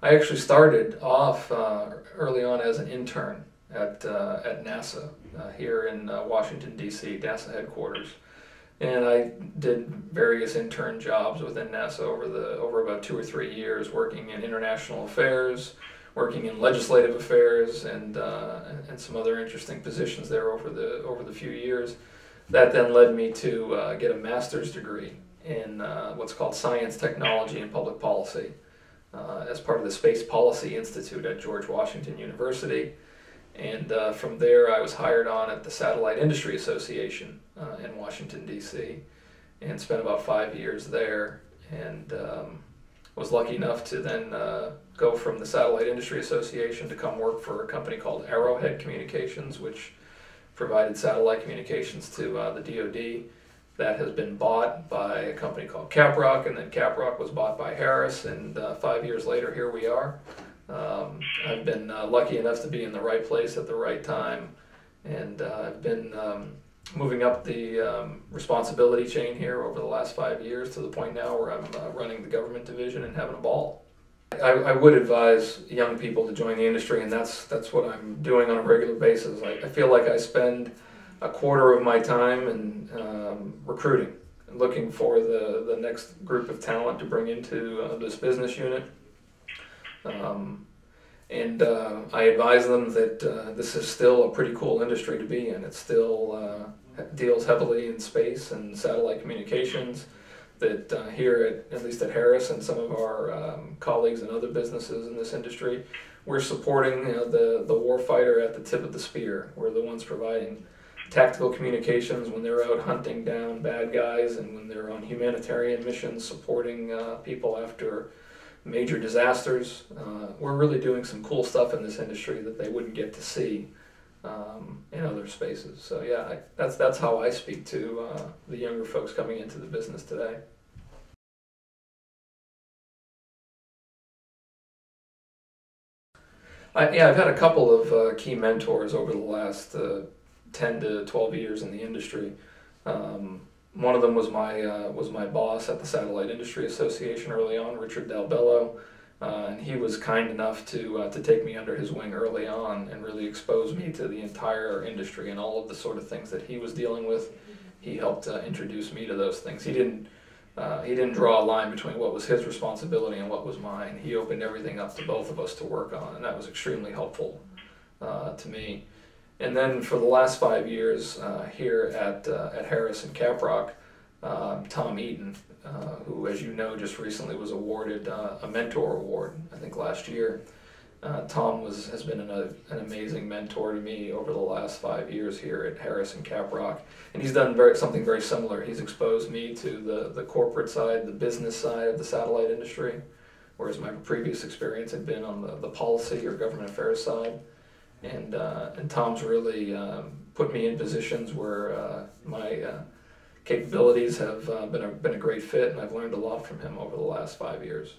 I actually started off early on as an intern at NASA here in Washington, D.C., NASA headquarters. And I did various intern jobs within NASA over about 2 or 3 years, working in international affairs, working in legislative affairs, and some other interesting positions there over the few years. That then led me to get a master's degree in what's called Science, Technology, and Public Policy as part of the Space Policy Institute at George Washington University. And from there, I was hired on at the Satellite Industry Association in Washington, D.C., and spent about 5 years there. And was lucky enough to then go from the Satellite Industry Association to come work for a company called Arrowhead Communications, which provided satellite communications to the DoD. That has been bought by a company called Caprock, and then Caprock was bought by Harris, and 5 years later, here we are. I've been lucky enough to be in the right place at the right time, and I've been moving up the responsibility chain here over the last 5 years to the point now where I'm running the government division and having a ball. I would advise young people to join the industry, and that's what I'm doing on a regular basis. I feel like I spend a quarter of my time in recruiting, looking for the next group of talent to bring into this business unit. I advise them that this is still a pretty cool industry to be in. It still deals heavily in space and satellite communications. That here, at least at Harris and some of our colleagues in other businesses in this industry, we're supporting the warfighter at the tip of the spear. We're the ones providing tactical communications when they're out hunting down bad guys, and when they're on humanitarian missions supporting people after major disasters. We're really doing some cool stuff in this industry that they wouldn't get to see in other spaces. So yeah, that's how I speak to the younger folks coming into the business today. I've had a couple of key mentors over the last 10 to 12 years in the industry. One of them was my boss at the Satellite Industry Association early on, Richard Dalbello, and he was kind enough to take me under his wing early on and really expose me to the entire industry and all of the sort of things that he was dealing with. He helped introduce me to those things. He didn't draw a line between what was his responsibility and what was mine. He opened everything up to both of us to work on, and that was extremely helpful to me. And then for the last 5 years here at Harris and Caprock, Tom Eaton, who, as you know, just recently was awarded a mentor award, I think last year. Tom has been an amazing mentor to me over the last 5 years here at Harris and Caprock, and he's done something very similar. He's exposed me to the corporate side, the business side of the satellite industry, whereas my previous experience had been on the policy or government affairs side. And Tom's really put me in positions where my capabilities have been a great fit, and I've learned a lot from him over the last 5 years.